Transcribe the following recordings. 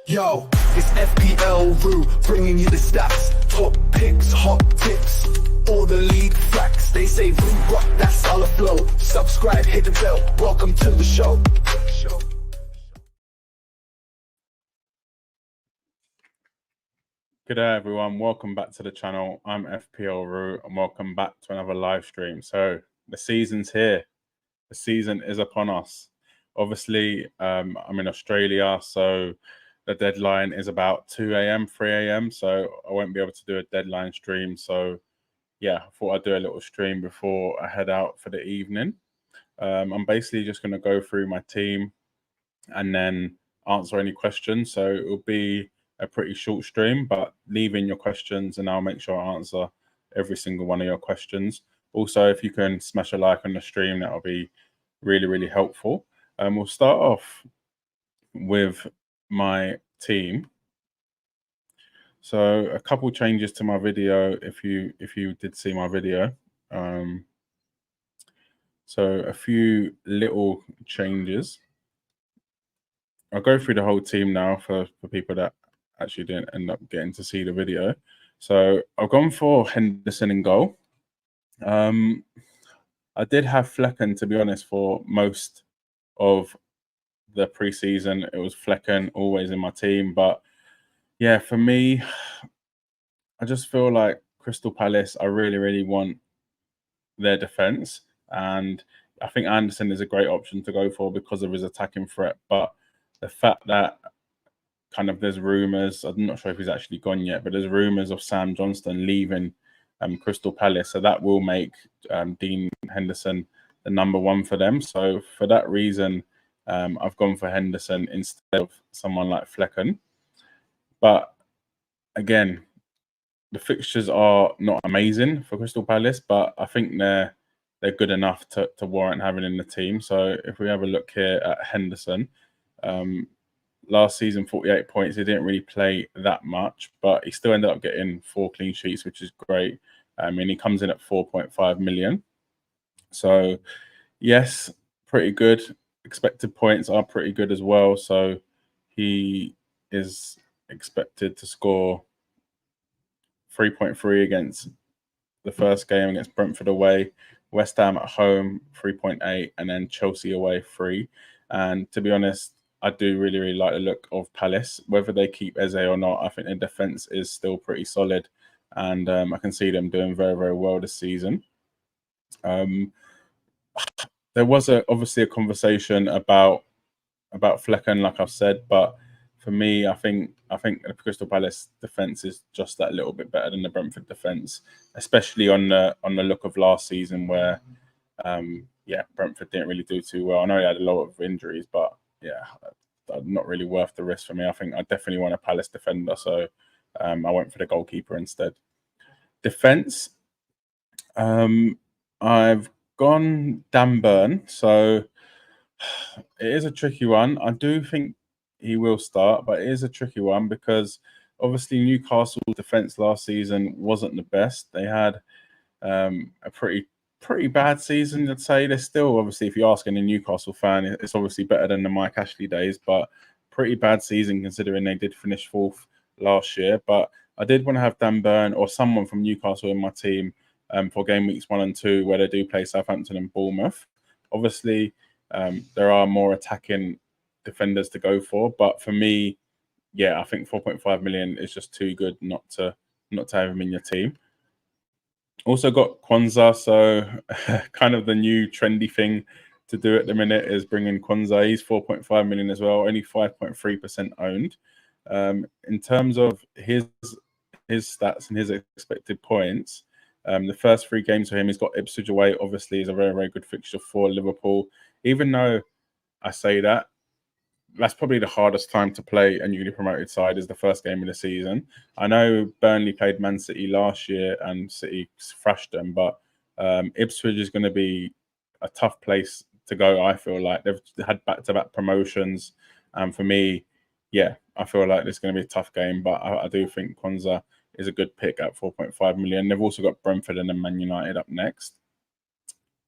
Yo, it's FPL Roo, bringing you the stats, top picks, hot tips, all the league facts. They say Roo rock, that's all the flow. Subscribe, hit the bell, welcome to the show. Good day everyone, welcome back to the channel. I'm FPL Roo and welcome back to another live stream. So the season's here, the season is upon us. Obviously, I'm in Australia, so the deadline is about 2 a.m, 3 a.m, so I won't be able to do a deadline stream. So yeah, I thought I'd do a little stream before I head out for the evening. I'm basically just going to go through my team and then answer any questions. So it will be a pretty short stream, but leave in your questions and I'll make sure I answer every single one of your questions. Also, if you can smash a like on the stream, that'll be really, really helpful. We'll start off with my team. So a couple changes to my video if you did see my video. So a few little changes. I'll go through the whole team now for people that actually didn't end up getting to see the video. So I've gone for Henderson in goal. I did have Flecken, to be honest, for most of the preseason. It was Flecken always in my team, but yeah, for me, I just feel like Crystal Palace, I really, really want their defense, and I think Anderson is a great option to go for because of his attacking threat. But the fact that kind of there's rumours, I'm not sure if he's actually gone yet, but there's rumours of Sam Johnston leaving Crystal Palace, so that will make Dean Henderson the #1 for them. So for that reason, I've gone for Henderson instead of someone like Flecken. But again, the fixtures are not amazing for Crystal Palace, but I think they're good enough to warrant having in the team. So if we have a look here at Henderson, last season 48 points. He didn't really play that much, but he still ended up getting 4 clean sheets, which is great. And he comes in at 4.5 million. So yes, pretty good. Expected points are pretty good as well. So he is expected to score 3.3 against the first game against Brentford away, West Ham at home 3.8, and then Chelsea away 3. And to be honest, I do really, really like the look of Palace. Whether they keep Eze or not, I think their defence is still pretty solid, and I can see them doing very, very well this season. There was obviously a conversation about Flecken, like I've said, but for me, I think the Crystal Palace defence is just that little bit better than the Brentford defence, especially on the look of last season where, yeah, Brentford didn't really do too well. I know he had a lot of injuries, but yeah, not really worth the risk for me. I think I definitely want a Palace defender, so I went for the goalkeeper instead. Defence, I've gone Dan Burn, so it is a tricky one. I do think he will start, but it is a tricky one because Obviously, Newcastle defence last season wasn't the best. They had a pretty bad season, I'd say. They're still, obviously, if you're asking a Newcastle fan, it's obviously better than the Mike Ashley days, but pretty bad season considering they did finish 4th last year. But I did want to have Dan Burn or someone from Newcastle in my team for game weeks 1 and 2, where they do play Southampton and Bournemouth. Obviously, there are more attacking defenders to go for, but for me, yeah, I think 4.5 million is just too good not to have him in your team. Also got Kwanzaa, so kind of the new trendy thing to do at the minute is bringing Kwanzaa. He's 4.5 million as well, only 5.3% owned. In terms of his stats and his expected points, the first 3 games for him, he's got Ipswich away. Obviously, is a very, very good fixture for Liverpool. Even though I say that, that's probably the hardest time to play a newly promoted side, is the first game of the season. I know Burnley played Man City last year and City thrashed them, but Ipswich is going to be a tough place to go, I feel like. They've had back-to-back promotions. And for me, yeah, I feel like it's going to be a tough game, but I do think Kwanzaa is a good pick at 4.5 million. They've also got Brentford and then Man United up next.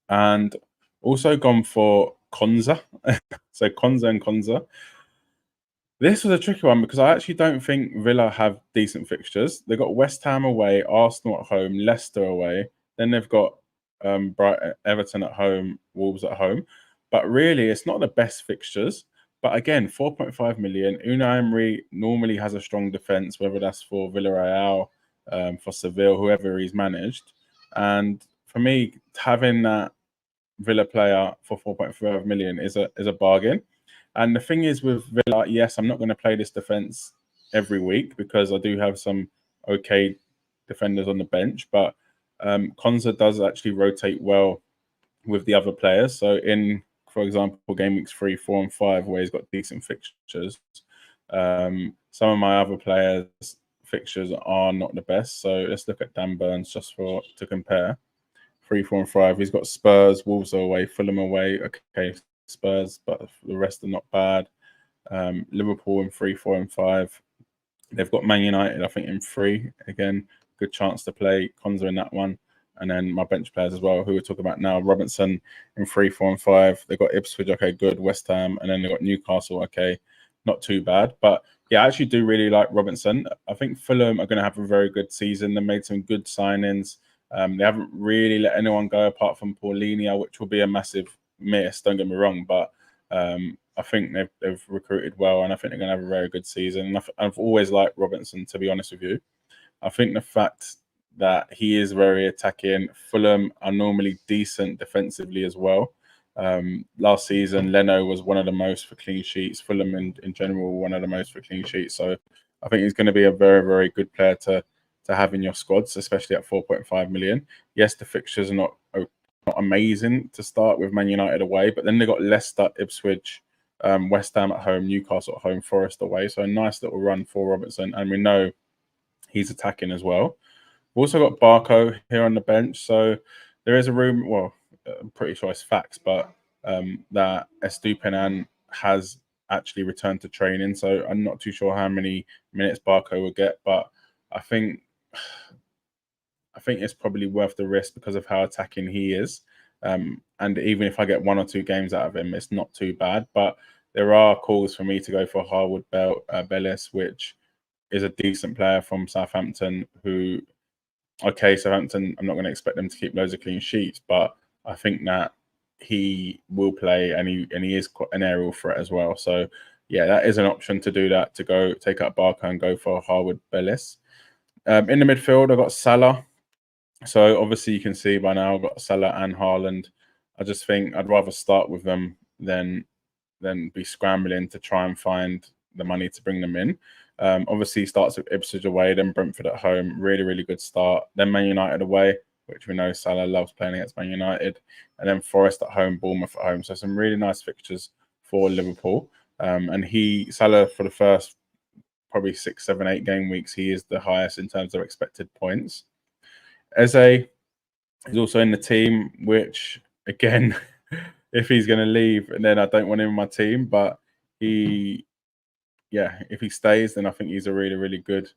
And also gone for Konza. So Konza and Konza. This was a tricky one because I actually don't think Villa have decent fixtures. They've got West Ham away, Arsenal at home, Leicester away. Then they've got Everton at home, Wolves at home. But really, it's not the best fixtures. But again, 4.5 million. Unai Emery normally has a strong defence, whether that's for Villarreal, for Seville, whoever he's managed. And for me, having that Villa player for 4.5 million is a bargain. And the thing is with Villa, yes, I'm not going to play this defence every week because I do have some okay defenders on the bench, but Konza does actually rotate well with the other players. So in, for example, game weeks 3, 4, and 5, where he's got decent fixtures, some of my other players' fixtures are not the best. So let's look at Dan Burns just to compare. 3, 4, and 5. He's got Spurs, Wolves away, Fulham away. Okay, Spurs, but the rest are not bad. Liverpool in 3, 4, and 5. They've got Man United, I think, in 3. Again, good chance to play Konza in that one. And then my bench players as well, who we're talking about now. Robinson in 3, 4, and 5. They've got Ipswich, okay, good. West Ham, and then they've got Newcastle, okay, not too bad. But yeah, I actually do really like Robinson. I think Fulham are going to have a very good season. They made some good signings. They haven't really let anyone go apart from Paulinho, which will be a massive miss, don't get me wrong. But I think they've recruited well, and I think they're going to have a very good season. And I've always liked Robinson, to be honest with you. I think the fact that he is very attacking. Fulham are normally decent defensively as well. Last season, Leno was one of the most for clean sheets. Fulham in general, one of the most for clean sheets. So I think he's going to be a very, very good player to have in your squads, especially at 4.5 million. Yes, the fixtures are not amazing to start with. Man United away, but then they got Leicester, Ipswich, West Ham at home, Newcastle at home, Forest away. So a nice little run for Robertson, and we know he's attacking as well. We've also got Barco here on the bench, so there is a room. Well, I'm pretty sure it's facts, but that Estupiñán has actually returned to training. So I'm not too sure how many minutes Barco will get, but I think it's probably worth the risk because of how attacking he is. And even if I get 1 or 2 games out of him, it's not too bad. But there are calls for me to go for Harwood Bellis, which is a decent player from Southampton who, okay, Southampton, I'm not going to expect them to keep loads of clean sheets, but I think that he will play and he is quite an aerial threat as well. So, yeah, that is an option to do that, to go take out Barker and go for Harwood Bellis. In the midfield, I've got Salah. So obviously you can see by now I've got Salah and Haaland. I just think I'd rather start with them than be scrambling to try and find the money to bring them in. Obviously he starts with Ipswich away, then Brentford at home. Really, really good start. Then Man United away, which we know Salah loves playing against Man United. And then Forest at home, Bournemouth at home. So some really nice fixtures for Liverpool. And Salah, for the first probably 6, 7, 8 game weeks, he is the highest in terms of expected points. Eze is also in the team, which again, if he's going to leave, and then I don't want him in my team, but he yeah, if he stays, then I think he's a really, really good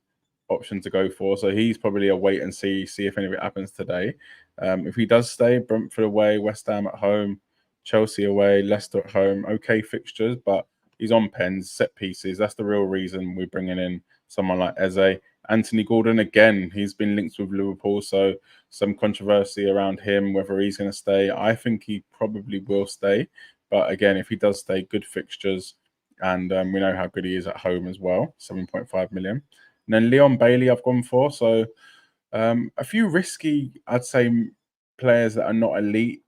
option to go for. So he's probably a wait and see if anything happens today. If he does stay, Brentford away, West Ham at home, Chelsea away, Leicester at home. Okay fixtures, but he's on pens, set pieces. That's the real reason we're bringing in someone like Eze. Anthony Gordon, again, he's been linked with Liverpool, so some controversy around him, whether he's going to stay. I think he probably will stay. But again, if he does stay, good fixtures. And we know how good he is at home as well, 7.5 million. And then Leon Bailey, I've gone for. So a few risky, I'd say, players that are not elite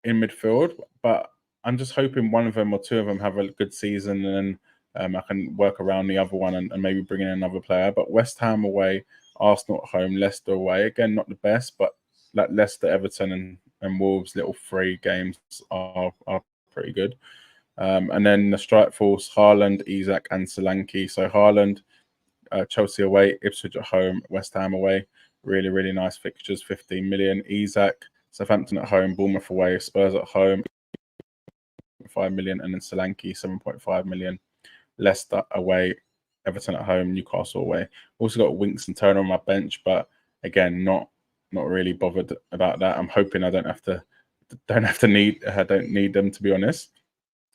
in midfield, but I'm just hoping one of them or two of them have a good season, and then I can work around the other one and maybe bring in another player. But West Ham away, Arsenal at home, Leicester away. Again, not the best, but like Leicester, Everton, and Wolves, little free games are pretty good. And then the strike force, Haaland, Isak, and Solanke. So Haaland, Chelsea away, Ipswich at home, West Ham away. Really, really nice fixtures, 15 million. Isak, Southampton at home, Bournemouth away, Spurs at home, 5 million. And then Solanke, 7.5 million. Leicester away, Everton at home, Newcastle away. Also got Winks and Turner on my bench, but again, not really bothered about that. I'm hoping I don't need them, to be honest.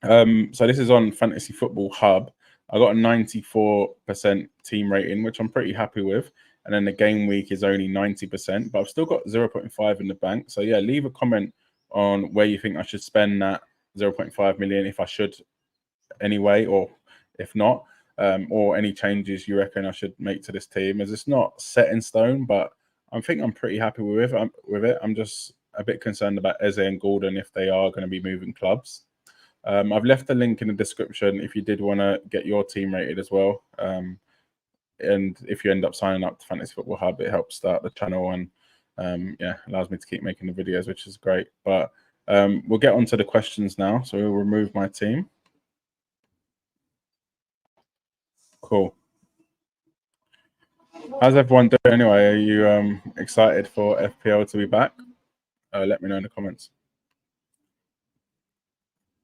So this is on Fantasy Football Hub. I got a 94% team rating, which I'm pretty happy with. And then the game week is only 90%, but I've still got 0.5 in the bank. So yeah, leave a comment on where you think I should spend that 0.5 million, if I should anyway, or if not, or any changes you reckon I should make to this team. As it's not set in stone, but I think I'm pretty happy with it. I'm just a bit concerned about Eze and Gordon if they are going to be moving clubs. I've left a link in the description if you did want to get your team rated as well. And if you end up signing up to Fantasy Football Hub, it helps start the channel and yeah, allows me to keep making the videos, which is great. But we'll get on to the questions now. So we'll remove my team. Cool. How's everyone doing anyway? Are you excited for FPL to be back? Let me know in the comments.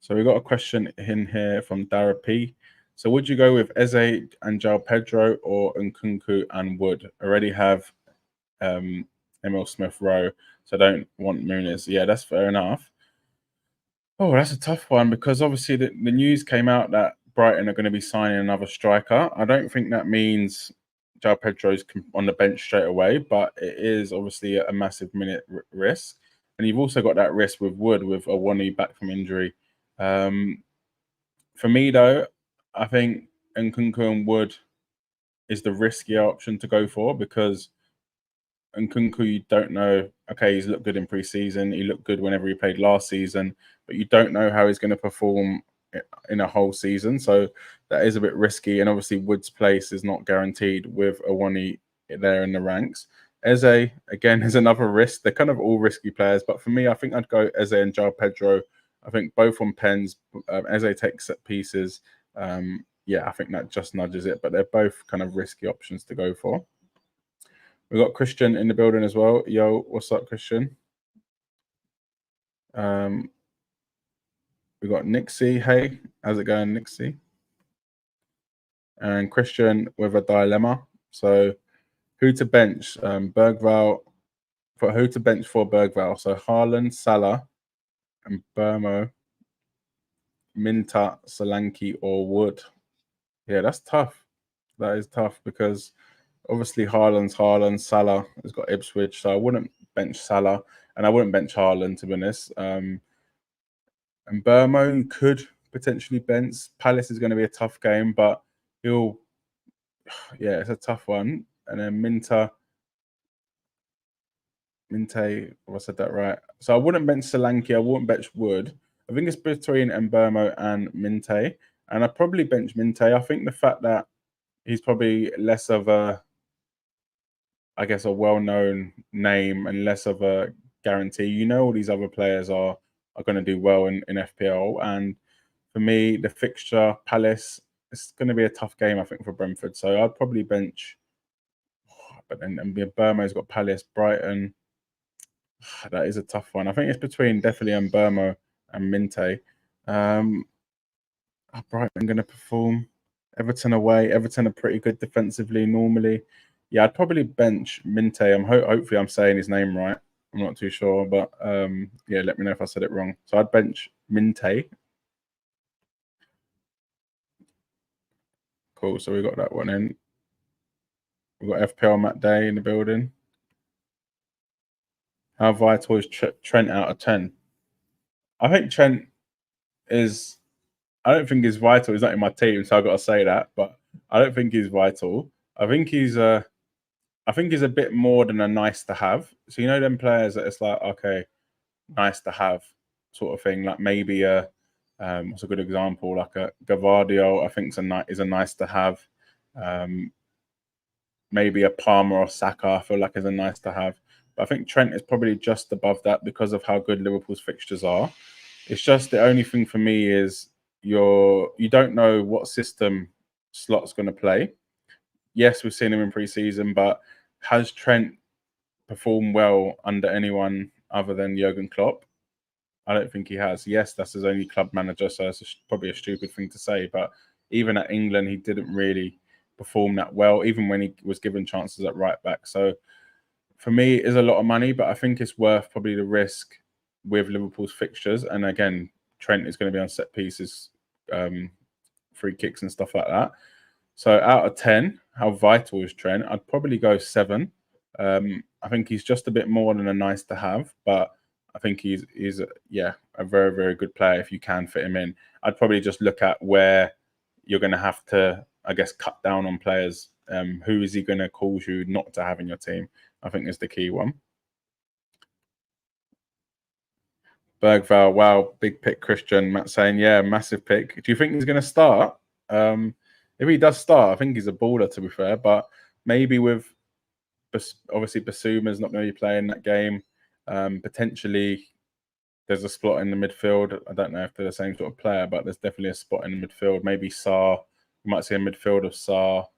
So we got a question in here from Dara P. So would you go with Eze and João Pedro or Nkunku and Wood? Already have Emil Smith Rowe, so I don't want Muniz. Yeah, that's fair enough. Oh, that's a tough one because obviously the news came out that Brighton are going to be signing another striker. I don't think that means João Pedro's on the bench straight away, but it is obviously a massive minute risk. And you've also got that risk with Wood, with Awani back from injury. For me, though, I think Nkunku and Wood is the riskier option to go for because Nkunku, you don't know. Okay, he's looked good in pre-season. He looked good whenever he played last season, but you don't know how he's going to perform in a whole season. So that is a bit risky. And obviously, Wood's place is not guaranteed with Awani there in the ranks. Eze, again, is another risk. They're kind of all risky players, but for me, I think I'd go Eze and João Pedro. I think both on pens. Eze takes set pieces. Yeah, I think that just nudges it, but they're both kind of risky options to go for. We've got Christian in the building as well. Yo, what's up, Christian? We've got Nixie. Hey, how's it going, Nixie? And Christian with a dilemma. So who to bench? Bergvall. For who to bench for Bergvall? So Haaland, Salah, and Burmo, Minta, Solanke, or Wood. Yeah, that's tough. That is tough because obviously Haaland, Salah has got Ipswich, so I wouldn't bench Salah and I wouldn't bench Haaland, to be honest. And Burmo could potentially bench. Palace is going to be a tough game, but yeah, it's a tough one. And then Minte, if I said that right. So I wouldn't bench Solanke, I wouldn't bench Wood. I think it's between Mbeumo and Minte. And I'd probably bench Minte. I think the fact that he's probably less of a well-known name and less of a guarantee. You know, all these other players are going to do well in FPL. And for me, the fixture, Palace, it's going to be a tough game, I think, for Brentford. So I'd probably bench. But then Burmo's got Palace, Brighton. That is a tough one. I think it's between definitely Burmo and Minte. Are Brighton going to perform? Everton away. Everton are pretty good defensively normally. Yeah, I'd probably bench Minte. Hopefully I'm saying his name right. I'm not too sure, but yeah, let me know if I said it wrong. So I'd bench Minte. Cool. So we got that one in. We've got FPL Matt Day in the building. How vital is Trent out of 10? I think Trent is. I don't think he's vital. He's not in my team, so I've got to say that. But I don't think he's vital. I think he's a. I think he's a bit more than a nice to have. So you know them players that it's like, okay, nice to have sort of thing. Like maybe what's a good example? Like a Gavardio, I think is a nice to have. Maybe a Palmer or Saka, I feel like is a nice to have. But I think Trent is probably just above that because of how good Liverpool's fixtures are. It's just the only thing for me is you don't know what system Slot's going to play. Yes, we've seen him in pre-season, but has Trent performed well under anyone other than Jurgen Klopp? I don't think he has. Yes, that's his only club manager, so it's probably a stupid thing to say. But even at England, he didn't really perform that well, even when he was given chances at right back. So for me, it is a lot of money, but I think it's worth probably the risk with Liverpool's fixtures. And again, Trent is going to be on set pieces, free kicks and stuff like that. So out of 10, how vital is Trent? I'd probably go 7. I think he's just a bit more than a nice to have, but I think he's a very, very good player if you can fit him in. I'd probably just look at where you're going to have to, I guess, cut down on players. Who is he going to cause you not to have in your team? I think is the key one. Bergval, wow, big pick, Christian. Matt saying, yeah, massive pick. Do you think he's going to start? If he does start, I think he's a baller, to be fair. But maybe with, obviously, Basuma's not going to be playing that game. Potentially, there's a spot in the midfield. I don't know if they're the same sort of player, but there's definitely a spot in the midfield. Maybe Sarr. You might see a midfield of Sarr.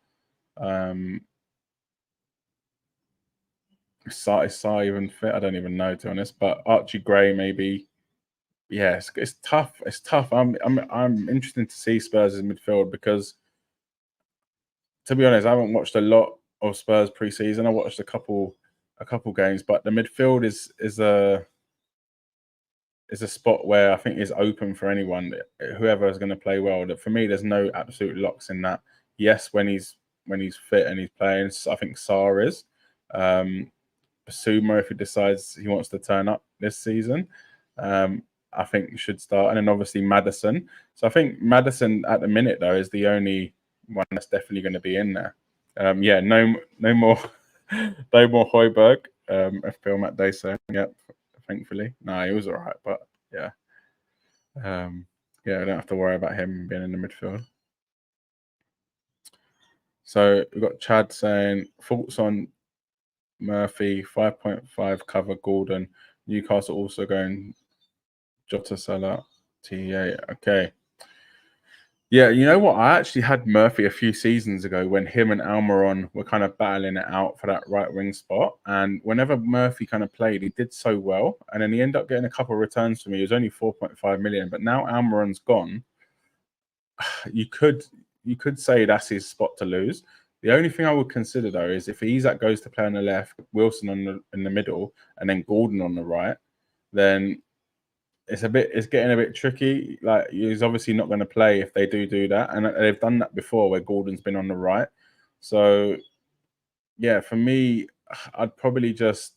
Is Sarr even fit? I don't even know, to be honest. But Archie Gray, maybe. Yeah, it's tough. It's tough. I'm interested to see Spurs' midfield because, to be honest, I haven't watched a lot of Spurs pre-season. I watched a couple games, but the midfield is a spot where I think is open for anyone, whoever is going to play well. For me, there's no absolute locks in that. Yes, when he's fit and he's playing, I think Sarr is. Basuma, if he decides he wants to turn up this season, I think should start. And then obviously Maddison. So I think Maddison at the minute, though, is the only one that's definitely going to be in there. Yeah, no more no more Højbjerg. FPL Matt Day saying, yep, thankfully. No, he was all right, but yeah. Yeah, I don't have to worry about him being in the midfield. So we've got Chad saying, thoughts on Murphy, 5.5 cover Gordon. Newcastle also going Jota, Salah, TA. Okay. Yeah, you know what? I actually had Murphy a few seasons ago when him and Almiron were kind of battling it out for that right wing spot. And whenever Murphy kind of played, he did so well. And then he ended up getting a couple of returns for me. It was only 4.5 million. But now Almiron's gone. You could say that's his spot to lose. The only thing I would consider, though, is if Isak goes to play on the left, Wilson in the middle, and then Gordon on the right, then it's getting a bit tricky. Like, he's obviously not going to play if they do that, and they've done that before where Gordon's been on the right. So yeah, for me, I'd probably just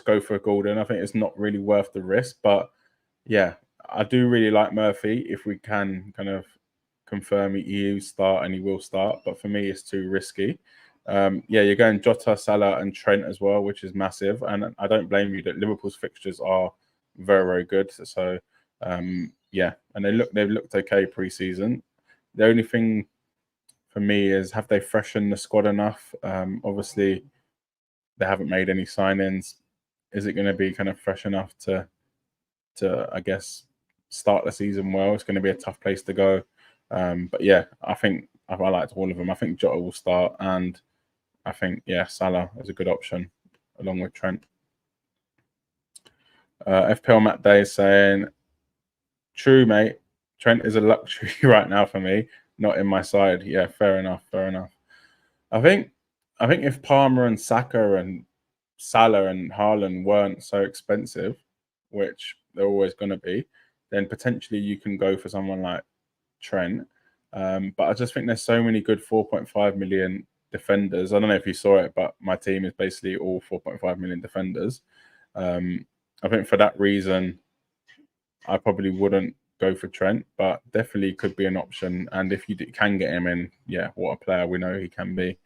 go for Gordon. I think it's not really worth the risk, but yeah, I do really like Murphy. If we can kind of confirm he will start and he will start, but for me, it's too risky. Yeah, you're going Jota, Salah, and Trent as well, which is massive, and I don't blame you that Liverpool's fixtures are very, very good. So yeah, and they've looked okay pre-season. The only thing for me is, have they freshened the squad enough? Obviously, they haven't made any signings. Is it going to be kind of fresh enough to I guess start the season well? It's going to be a tough place to go. But yeah, I think I liked all of them. I think Jota will start, and I think Salah is a good option along with Trent. FPL Matt Day is saying, true, mate. Trent is a luxury right now for me. not in my side. Yeah, fair enough. Fair enough. I think if Palmer and Saka and Salah and Haaland weren't so expensive, which they're always going to be, then potentially you can go for someone like Trent. But I just think there's so many good 4.5 million defenders. I don't know if you saw it, but my team is basically all 4.5 million defenders. I think for that reason, I probably wouldn't go for Trent, but definitely could be an option. And if you can get him in, yeah, what a player we know he can be.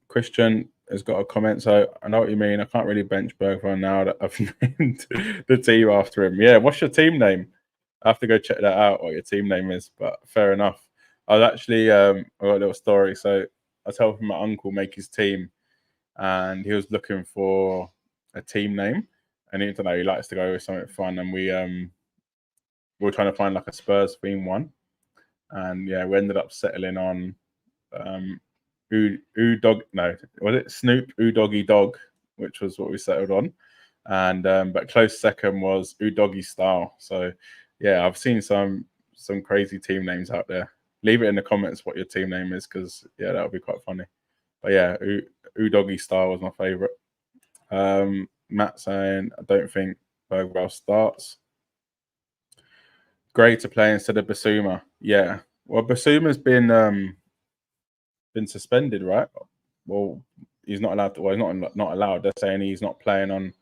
Christian has got a comment, so I know what you mean. I can't really bench Bergwijn now that I've named the team after him. Yeah, what's your team name? I have to go check that out, what your team name is, but fair enough. I was actually, I got a little story. So I was helping my uncle make his team, and he was looking for a team name. And he, don't know, he likes to go with something fun. And we were trying to find like a Spurs theme one. And yeah, we ended up settling on was it Snoop Doggy Dog, which was what we settled on. And but close second was Doggy Style. So yeah, I've seen some crazy team names out there. Leave it in the comments what your team name is, because yeah, that would be quite funny. But yeah, Doggy Style was my favorite. Matt saying, I don't think Bergwijn starts. Great to play instead of Basuma. Yeah, well, Basuma's been suspended, right? Well, he's not allowed to. Well, he's not allowed. They're saying he's not playing on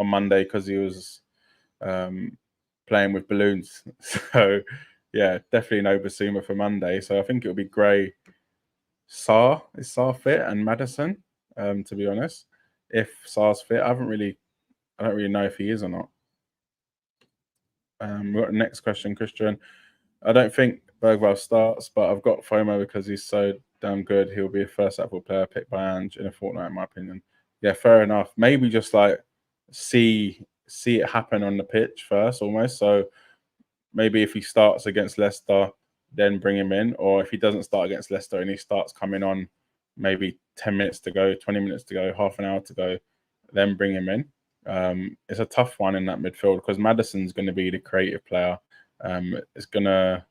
Monday because he was playing with balloons. So yeah, definitely no Basuma for Monday. So I think it'll be Gray, Sarr. Is Sarr fit, and Maddison? To be honest, if Sarr's fit, I don't really know if he is or not. We've got the next question, Christian. I don't think Bergwijn starts, but I've got FOMO because he's so damn good. He'll be a first Apple player picked by Ange in a fortnight, in my opinion. Yeah, fair enough. Maybe just like see it happen on the pitch first, almost. So maybe if he starts against Leicester, then bring him in, or if he doesn't start against Leicester and he starts coming on, maybe 10 minutes to go, 20 minutes to go, half an hour to go, then bring him in. It's a tough one in that midfield because Maddison's going to be the creative player. It's gonna,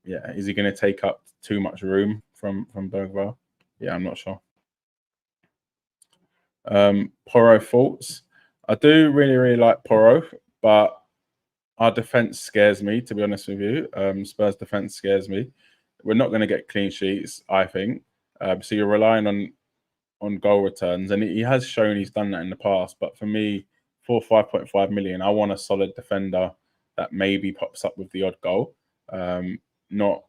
yeah. Is he going to take up too much room from Bergwijn? Yeah, I'm not sure. Porro thoughts. I do really like Porro, but our defense scares me. To be honest with you, Spurs defense scares me. We're not going to get clean sheets, I think. So you're relying on goal returns, and he has shown he's done that in the past. But for me, for 5.5 million, I want a solid defender that maybe pops up with the odd goal, not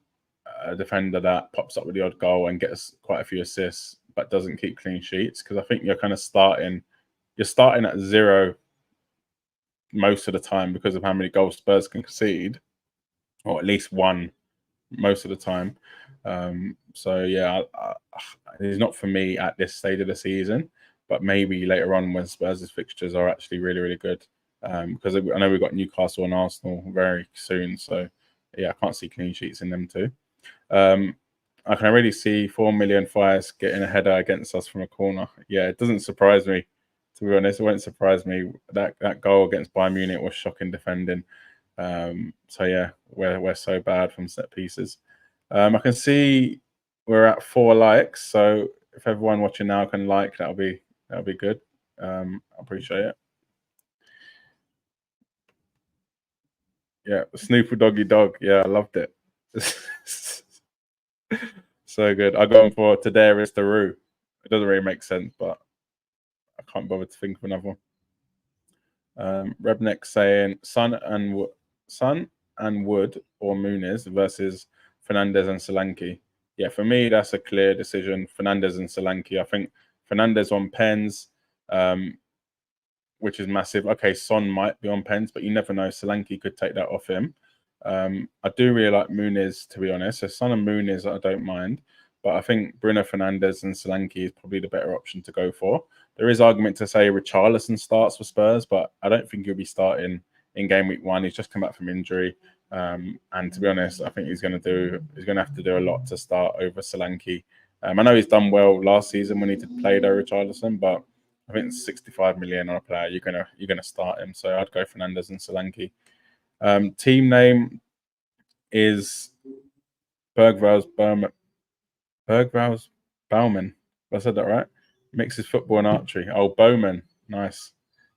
a defender that pops up with the odd goal and gets quite a few assists but doesn't keep clean sheets. Because I think you're kind of starting at zero most of the time because of how many goals Spurs can concede, or at least one most of the time. So yeah, it's not for me at this stage of the season, but maybe later on when Spurs' fixtures are actually really good. Because I know we've got Newcastle and Arsenal very soon, so yeah, I can't see clean sheets in them too. I can already see 4 million fires getting a header against us from a corner. Yeah, it doesn't surprise me, to be honest. It won't surprise me. That goal against Bayern Munich was shocking defending. So yeah, we're so bad from set pieces. I can see we're at 4 likes, so if everyone watching now can like, that'll be good. I appreciate it. Yeah, Snooper Doggy Dog. Yeah, I loved it. So good. I go for Tadarius Daru. It doesn't really make sense, but I can't bother to think of another one. Rebnek saying Son and Wood or Muniz versus Fernandez and Solanke. Yeah, for me, that's a clear decision. Fernandez and Solanke. I think Fernandez on pens, which is massive. Okay, Son might be on pens, but you never know. Solanke could take that off him. I do really like Muniz, to be honest. So Son and Muniz, I don't mind. But I think Bruno Fernandes and Solanke is probably the better option to go for. There is argument to say Richarlison starts for Spurs, but I don't think he'll be starting in game week 1. He's just come back from injury. And to be honest, I think he's going to have to do a lot to start over Solanke. I know he's done well last season when he did play though, Richarlison, but I think it's 65 million on a player. You're gonna start him. So I'd go Fernandes and Solanke. Team name is Bergvall's Bauman. I said that right? Mixes football and archery. Oh, Bowman. Nice.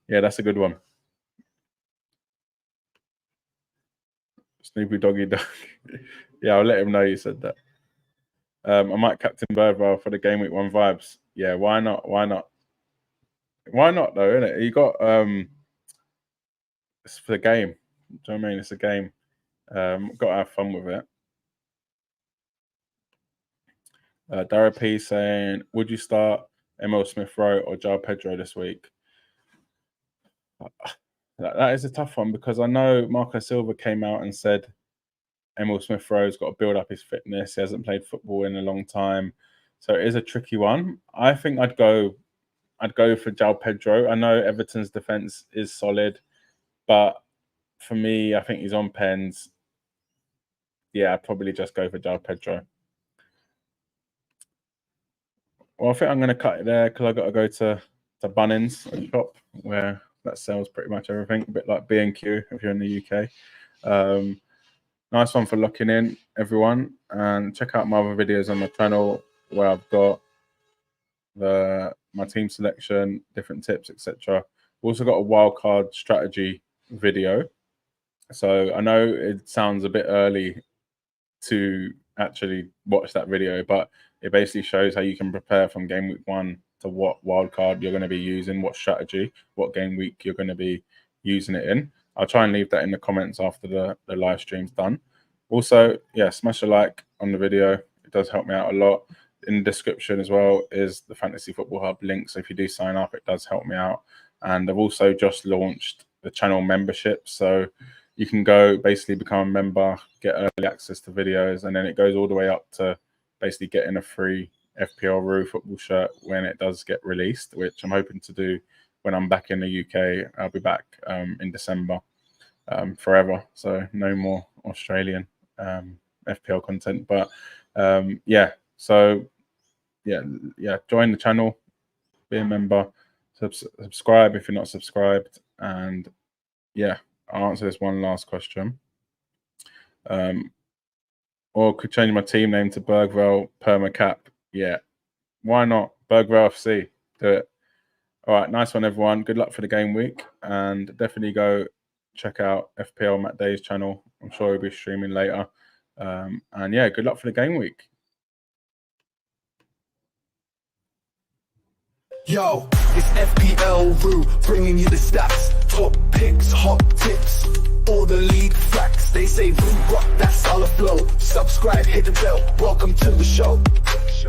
Yeah, that's a good one. Snoopy Doggy Dog. Yeah, I'll let him know you said that. I might captain Bergvall for the game week 1 vibes. Yeah, why not? Why not? Why not though, innit? You got it's for the game. Do you know what I mean? It's a game. Got to have fun with it. Dara P saying, would you start Emil Smith Rowe or João Pedro this week? That is a tough one because I know Marco Silva came out and said Emil Smith Rowe's got to build up his fitness. He hasn't played football in a long time. So it is a tricky one. I think I'd go for João Pedro. I know Everton's defence is solid, but for me, I think he's on pens. Yeah, I'd probably just go for João Pedro. Well, I think I'm going to cut it there because I've got to go to Bunnings shop where that sells pretty much everything, a bit like B&Q if you're in the UK. Nice one for locking in, everyone. And check out my other videos on my channel where I've got my team selection, different tips, etc. We've also got a wildcard strategy video. So I know it sounds a bit early to actually watch that video, but it basically shows how you can prepare from game week 1 to what wildcard you're going to be using, what strategy, what game week you're going to be using it in. I'll try and leave that in the comments after the live stream's done. Also, yeah, smash a like on the video. It does help me out a lot. In the description as well is the Fantasy Football Hub link. So if you do sign up, it does help me out. And I've also just launched the channel membership. So you can go basically become a member, get early access to videos, and then it goes all the way up to basically getting a free FPL Roo football shirt when it does get released, which I'm hoping to do when I'm back in the UK. I'll be back in December forever. So no more Australian FPL content. But yeah, so yeah, join the channel, be a member, subscribe if you're not subscribed, and yeah, I'll answer this one last question. Or could change my team name to Bergvall Permacap. Yeah, why not? Bergvall FC, do it. All right, nice one, everyone. Good luck for the game week, and definitely go check out FPL Matt Day's channel. I'm sure he'll be streaming later. And yeah, good luck for the game week. Yo, it's FPL Roo, bringing you the stats, top picks, hot tips, all the league facts. They say Roo rock, that's all the flow. Subscribe, hit the bell. Welcome to the show.